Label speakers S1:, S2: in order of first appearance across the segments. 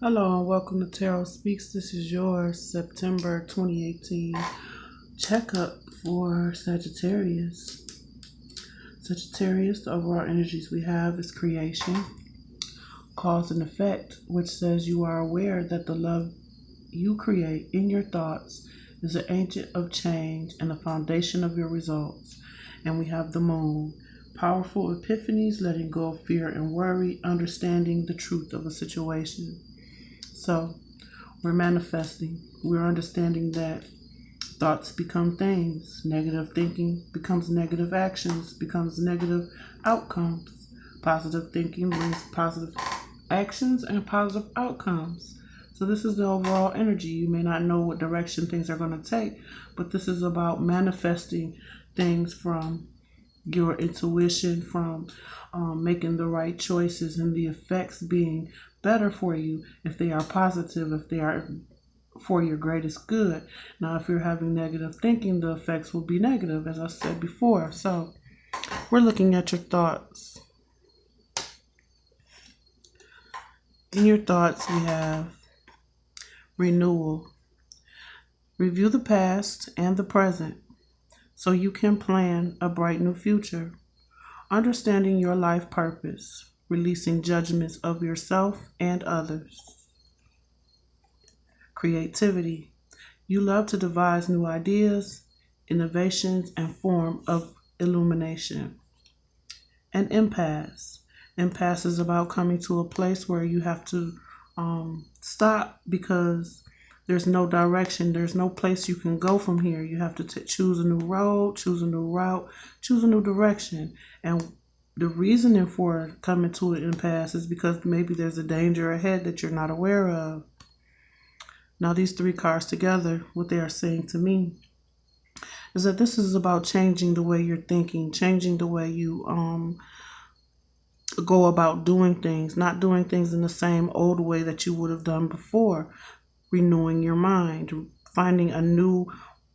S1: Hello and welcome to Tarot Speaks. This is your September 2018 checkup for Sagittarius. Sagittarius, the overall energies we have is creation, cause and effect, which says you are aware that the love you create in your thoughts is an agent of change and a foundation of your results. And we have the moon, powerful epiphanies, letting go of fear and worry, understanding the truth of a situation. So we're manifesting. We're understanding that thoughts become things. Negative thinking becomes negative actions, becomes negative outcomes. Positive thinking brings positive actions and positive outcomes. So this is the overall energy. You may not know what direction things are going to take, but this is about manifesting things from your intuition, from making the right choices, and the effects being better for you if they are positive, if they are for your greatest good. Now, if you're having negative thinking, the effects will be negative, as I said before. So we're looking at your thoughts. In your thoughts, we have renewal. Review the past and the present so you can plan a bright new future. Understanding your life purpose, releasing judgments of yourself and others. Creativity. You love to devise new ideas, innovations, and form of illumination. An impasse. Impasse is about coming to a place where you have to stop because there's no direction. There's no place you can go from here. You have to choose a new road, choose a new route, choose a new direction. And the reasoning for coming to an impasse is because maybe there's a danger ahead that you're not aware of. Now, these three cards together, what they are saying to me is that this is about changing the way you're thinking, changing the way you go about doing things, not doing things in the same old way that you would have done before, renewing your mind, finding a new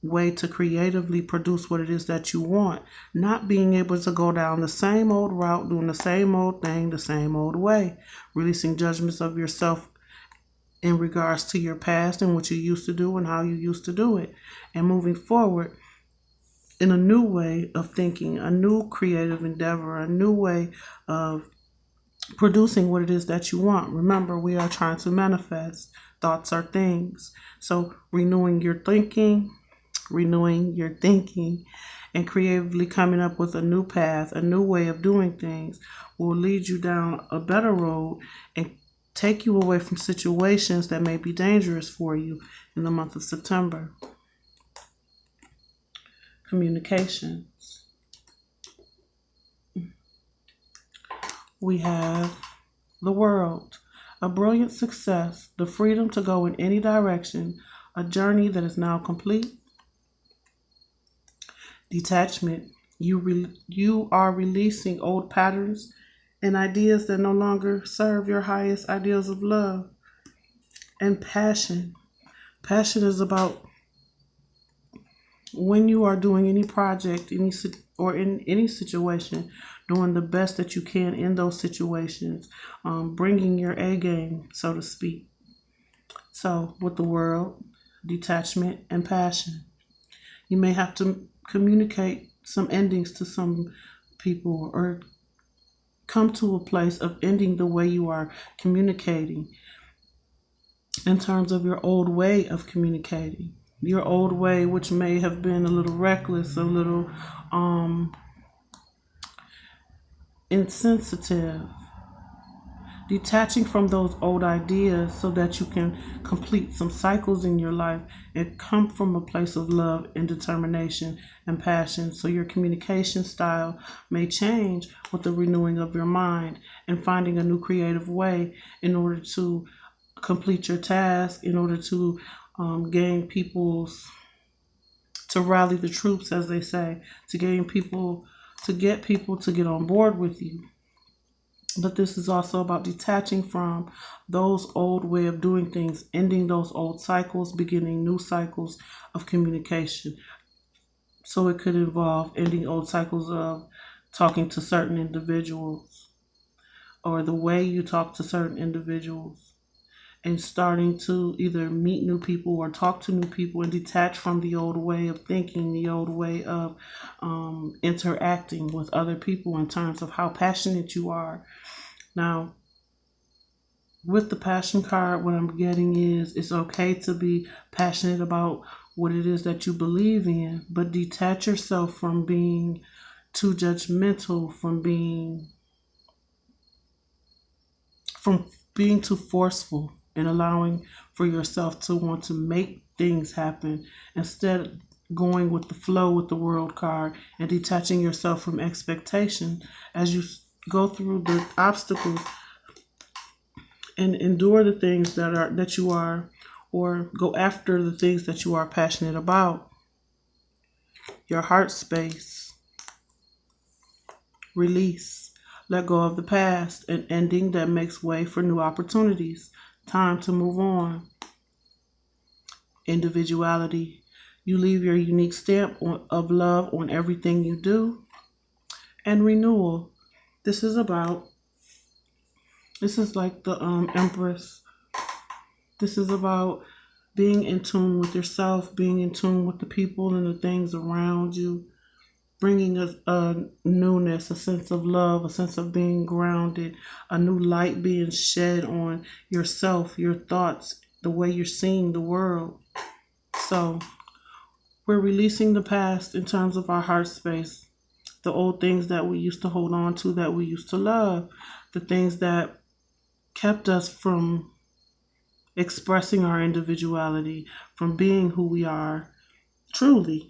S1: way to creatively produce what it is that you want, not being able to go down the same old route, doing the same old thing the same old way, releasing judgments of yourself in regards to your past and what you used to do and how you used to do it, and moving forward in a new way of thinking, a new creative endeavor, a new way of producing what it is that you want. Remember, we are trying to manifest. Thoughts are things. So renewing your thinking, and creatively coming up with a new path, a new way of doing things will lead you down a better road and take you away from situations that may be dangerous for you in the month of September. Communications. We have the world, a brilliant success, the freedom to go in any direction, a journey that is now complete. Detachment. You are releasing old patterns and ideas that no longer serve your highest ideals of love. And passion. Passion is about when you are doing any project, or in any situation, doing the best that you can in those situations, bringing your A game, so to speak. So with the world, detachment, and passion, you may have to communicate some endings to some people, or come to a place of ending the way you are communicating in terms of your old way of communicating. Your old way, which may have been a little reckless, a little insensitive. Detaching from those old ideas so that you can complete some cycles in your life and come from a place of love and determination and passion. So your communication style may change with the renewing of your mind and finding a new creative way in order to complete your task, in order to gain people's, to rally the troops, as they say, to gain people, to get people to get on board with you. But this is also about detaching from those old way of doing things, ending those old cycles, beginning new cycles of communication. So it could involve ending old cycles of talking to certain individuals, or the way you talk to certain individuals, and starting to either meet new people or talk to new people and detach from the old way of thinking, the old way of interacting with other people in terms of how passionate you are. Now, with the passion card, what I'm getting is it's okay to be passionate about what it is that you believe in, but detach yourself from being too judgmental, from being too forceful, and allowing for yourself to want to make things happen instead going with the flow with the world card and detaching yourself from expectation as you go through the obstacles and endure the things that you are, or go after the things that you are passionate about. Your heart space, release, let go of the past, an ending that makes way for new opportunities. Time to move on. Individuality, you leave your unique stamp of love on everything you do. And renewal, this is about, this is like the Empress. This is about being in tune with yourself, being in tune with the people and the things around you, bringing a newness, a sense of love, a sense of being grounded, a new light being shed on yourself, your thoughts, the way you're seeing the world. So we're releasing the past in terms of our heart space, the old things that we used to hold on to, that we used to love, the things that kept us from expressing our individuality, from being who we are truly.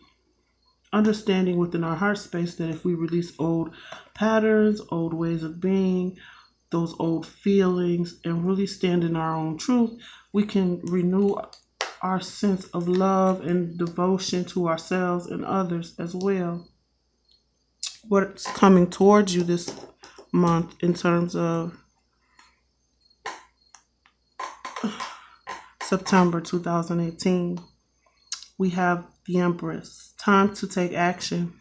S1: Understanding within our heart space that if we release old patterns, old ways of being, those old feelings, and really stand in our own truth, we can renew our sense of love and devotion to ourselves and others as well. What's coming towards you this month in terms of September 2018, we have the Empress. Time to take action.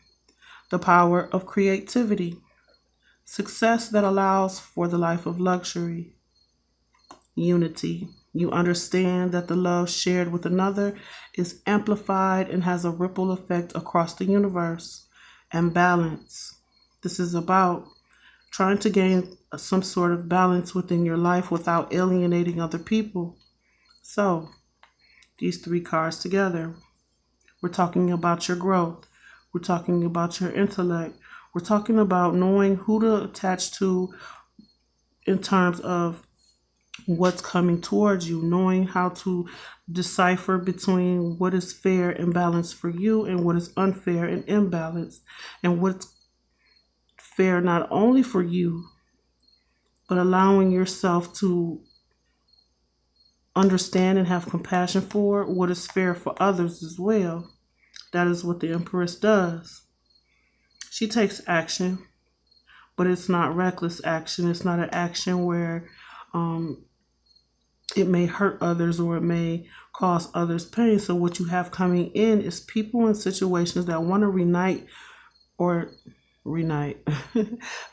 S1: The power of creativity. Success that allows for the life of luxury. Unity. You understand that the love shared with another is amplified and has a ripple effect across the universe. And balance. This is about trying to gain some sort of balance within your life without alienating other people. So, these three cards together, we're talking about your growth. We're talking about your intellect. We're talking about knowing who to attach to in terms of what's coming towards you, knowing how to decipher between what is fair and balanced for you and what is unfair and imbalanced, and what's fair not only for you, but allowing yourself to understand and have compassion for what is fair for others as well. That is what the Empress does. She takes action, but it's not reckless action. It's not an action where it may hurt others or it may cause others pain. So what you have coming in is people in situations that want to reunite.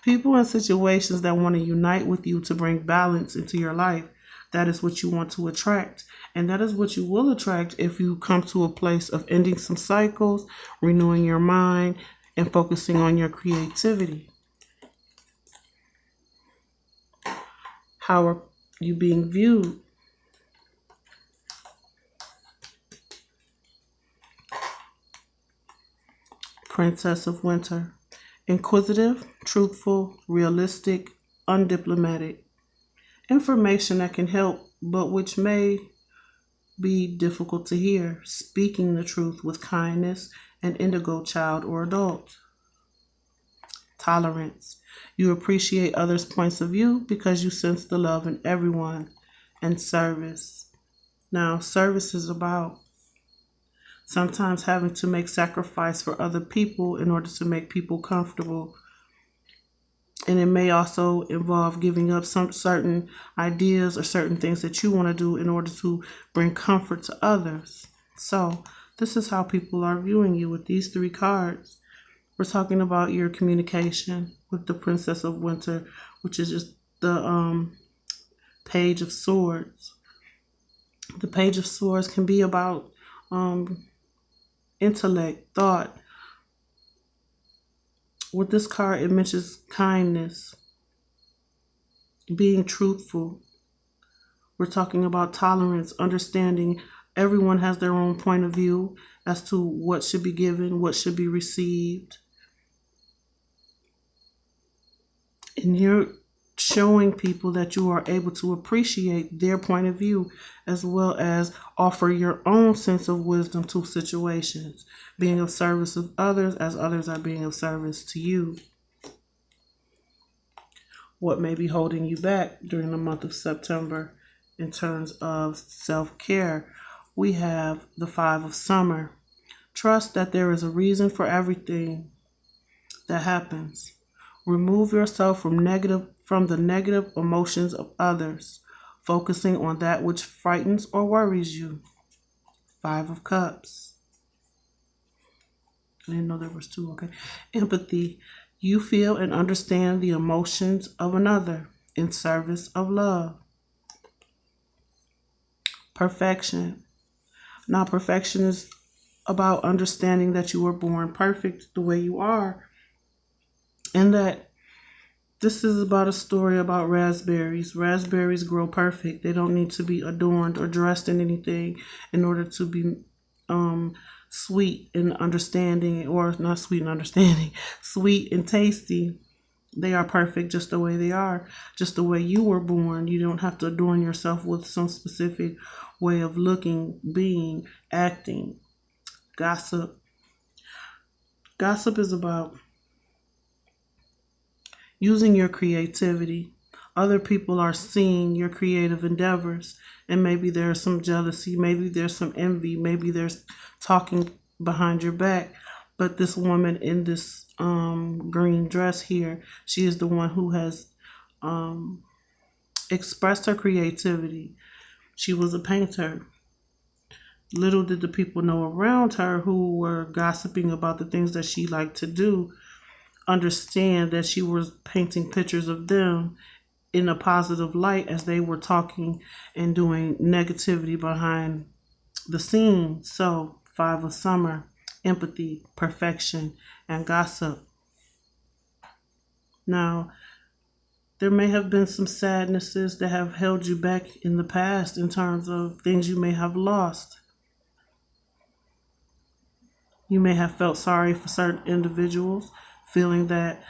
S1: People in situations that want to unite with you to bring balance into your life. That is what you want to attract. And that is what you will attract if you come to a place of ending some cycles, renewing your mind, and focusing on your creativity. How are you being viewed? Princess of Winter. Inquisitive, truthful, realistic, undiplomatic. Information that can help, but which may be difficult to hear. Speaking the truth with kindness, an indigo child or adult. Tolerance. You appreciate others' points of view because you sense the love in everyone. And service. Now, service is about sometimes having to make sacrifice for other people in order to make people comfortable. And it may also involve giving up some certain ideas or certain things that you want to do in order to bring comfort to others. So this is how people are viewing you with these three cards. We're talking about your communication with the Princess of Winter, which is just the Page of Swords. The Page of Swords can be about intellect, thought. With this card, it mentions kindness, being truthful. We're talking about tolerance, understanding. Everyone has their own point of view as to what should be given, what should be received. And you're showing people that you are able to appreciate their point of view as well as offer your own sense of wisdom to situations, being of service of others as others are being of service to you. What may be holding you back during the month of September in terms of self-care? We have the Five of Summer. Trust that there is a reason for everything that happens. Remove yourself from the negative emotions of others, focusing on that which frightens or worries you. Five of Cups. I didn't know there was two. Okay. Empathy. You feel and understand the emotions of another in service of love. Perfection. Now, perfection is about understanding that you were born perfect the way you are, and that this is about a story about raspberries. Raspberries grow perfect. They don't need to be adorned or dressed in anything in order to be sweet and understanding, or not sweet and understanding, sweet and tasty. They are perfect just the way they are, just the way you were born. You don't have to adorn yourself with some specific way of looking, being, acting. Gossip. Gossip is about using your creativity. Other people are seeing your creative endeavors, and maybe there's some jealousy, maybe there's some envy, maybe there's talking behind your back. But this woman in this green dress here, she is the one who has expressed her creativity. She was a painter. Little did the people know around her who were gossiping about the things that she liked to do understand that she was painting pictures of them in a positive light as they were talking and doing negativity behind the scene. So, Five of Summer, empathy, perfection, and gossip. Now, there may have been some sadnesses that have held you back in the past in terms of things you may have lost. You may have felt sorry for certain individuals, feeling that,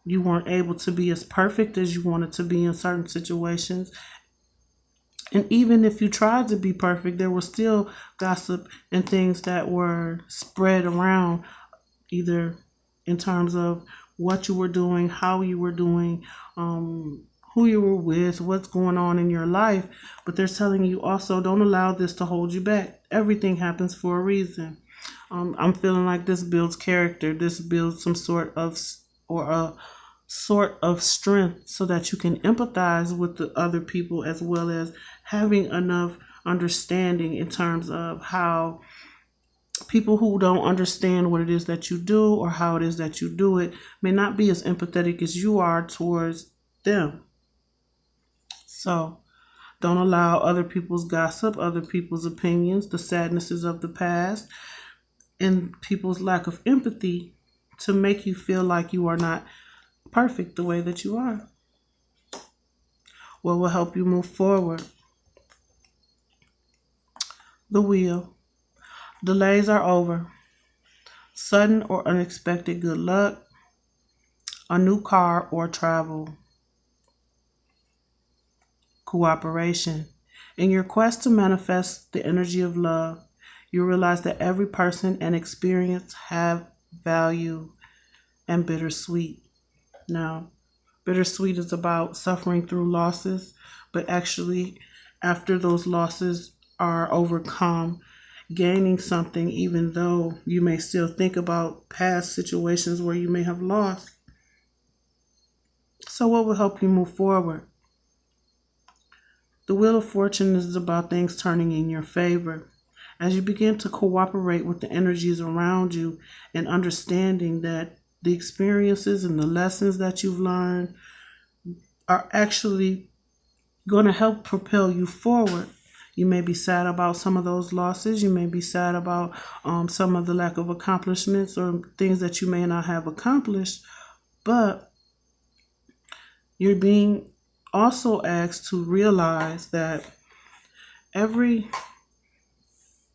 S1: you weren't able to be as perfect as you wanted to be in certain situations. And even if you tried to be perfect, there was still gossip and things that were spread around, either in terms of what you were doing, how you were doing, who you were with, what's going on in your life. But they're telling you also, don't allow this to hold you back. Everything happens for a reason. I'm feeling like this builds character. This builds some sort of, or a sort of strength so that you can empathize with the other people, as well as having enough understanding in terms of how people who don't understand what it is that you do or how it is that you do it may not be as empathetic as you are towards them. So don't allow other people's gossip, other people's opinions, the sadnesses of the past, and people's lack of empathy to make you feel like you are not perfect the way that you are. What will help you move forward? The Wheel. Delays are over. Sudden or unexpected good luck. A new car or travel. Cooperation. In your quest to manifest the energy of love, you realize that every person and experience have value. And bittersweet. Now, bittersweet is about suffering through losses, but actually, after those losses are overcome, gaining something, even though you may still think about past situations where you may have lost. So what will help you move forward? The Wheel of Fortune is about things turning in your favor. As you begin to cooperate with the energies around you and understanding that the experiences and the lessons that you've learned are actually going to help propel you forward. You may be sad about some of those losses. You may be sad about some of the lack of accomplishments or things that you may not have accomplished, but you're being also asked to realize that every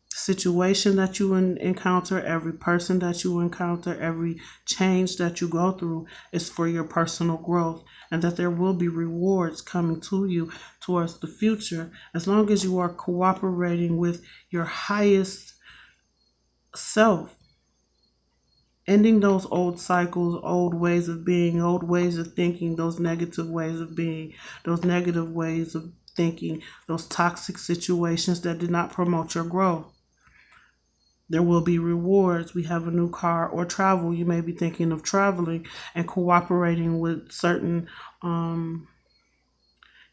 S1: situation that you encounter, every person that you encounter, every change that you go through is for your personal growth, and that there will be rewards coming to you towards the future as long as you are cooperating with your highest self, ending those old cycles, old ways of being, old ways of thinking, those negative ways of being, those negative ways of thinking, those toxic situations that did not promote your growth. There will be rewards. We have a new car or travel. You may be thinking of traveling and cooperating with certain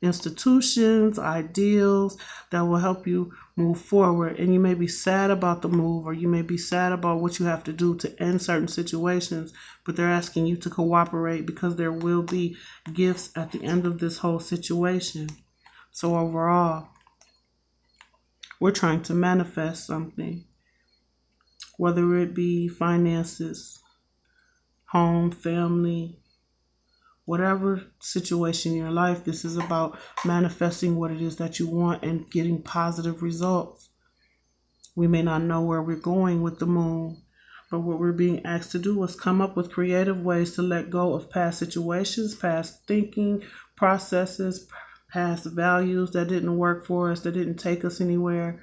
S1: institutions, ideals that will help you move forward. And you may be sad about the move, or you may be sad about what you have to do to end certain situations, but they're asking you to cooperate because there will be gifts at the end of this whole situation. So overall, we're trying to manifest something, whether it be finances, home, family, whatever situation in your life. This is about manifesting what it is that you want and getting positive results. We may not know where we're going with the moon, but what we're being asked to do is come up with creative ways to let go of past situations, past thinking processes, past values that didn't work for us, that didn't take us anywhere,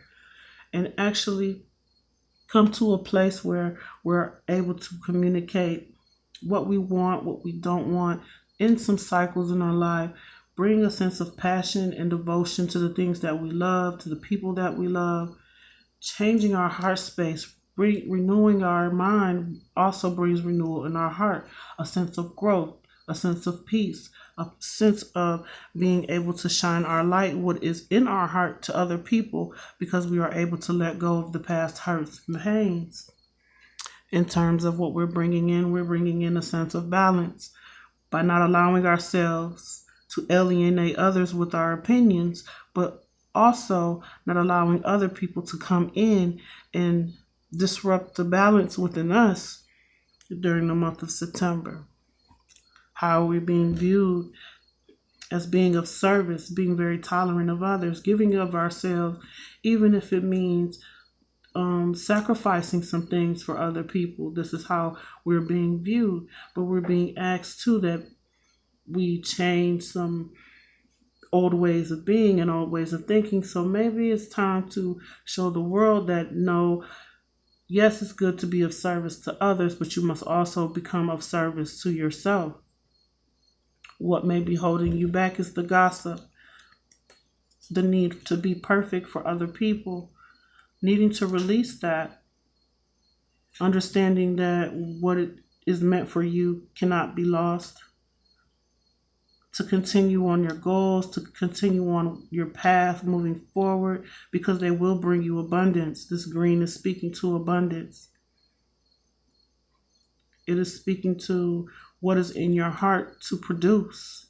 S1: and actually come to a place where we're able to communicate what we want, what we don't want, in some cycles in our life, bring a sense of passion and devotion to the things that we love, to the people that we love, changing our heart space, renewing our mind also brings renewal in our heart, a sense of growth, a sense of peace, a sense of being able to shine our light, what is in our heart, to other people, because we are able to let go of the past hurts and pains. In terms of what we're bringing in a sense of balance by not allowing ourselves to alienate others with our opinions, but also not allowing other people to come in and disrupt the balance within us during the month of September. How are we being viewed as being of service, being very tolerant of others, giving of ourselves, even if it means sacrificing some things for other people. This is how we're being viewed, but we're being asked too that we change some old ways of being and old ways of thinking. So maybe it's time to show the world that no, yes, it's good to be of service to others, but you must also become of service to yourself. What may be holding you back is the gossip, the need to be perfect for other people, needing to release that, understanding that what it is meant for you cannot be lost, to continue on your goals, to continue on your path moving forward, because they will bring you abundance. This green is speaking to abundance. It is speaking to what is in your heart to produce.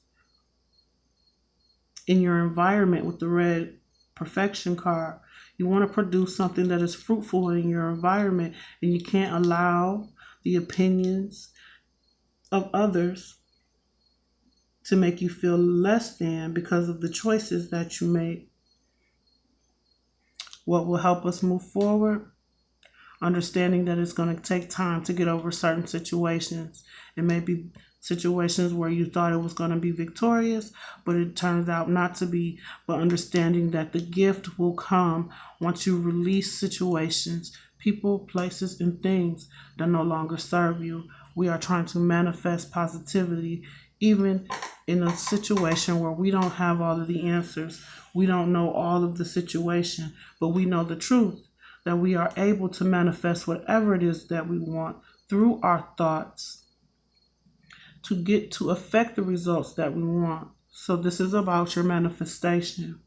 S1: In your environment with the red perfection card, you want to produce something that is fruitful in your environment, and you can't allow the opinions of others to make you feel less than because of the choices that you make. What will help us move forward? Understanding that it's going to take time to get over certain situations. It may be situations where you thought it was going to be victorious, but it turns out not to be. But understanding that the gift will come once you release situations, people, places, and things that no longer serve you. We are trying to manifest positivity, even in a situation where we don't have all of the answers. We don't know all of the situation, but we know the truth, that we are able to manifest whatever it is that we want through our thoughts to get to affect the results that we want. So this is about your manifestation.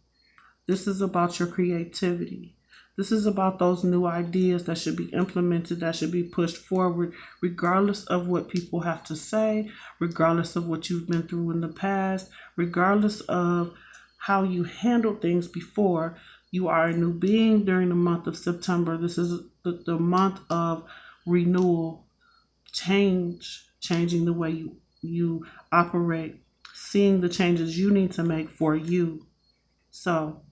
S1: This is about your creativity. This is about those new ideas that should be implemented, that should be pushed forward, regardless of what people have to say, regardless of what you've been through in the past, regardless of how you handled things before. You are a new being during the month of September. This is the month of renewal, changing the way you operate, seeing the changes you need to make for you. So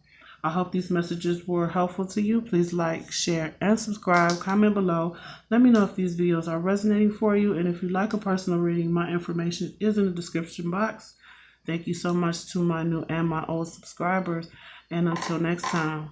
S1: I hope these messages were helpful to you. Please like, share, and subscribe. Comment below. Let me know if these videos are resonating for you. And if you like a personal reading, my information is in the description box. Thank you so much to my new and my old subscribers. And until next time.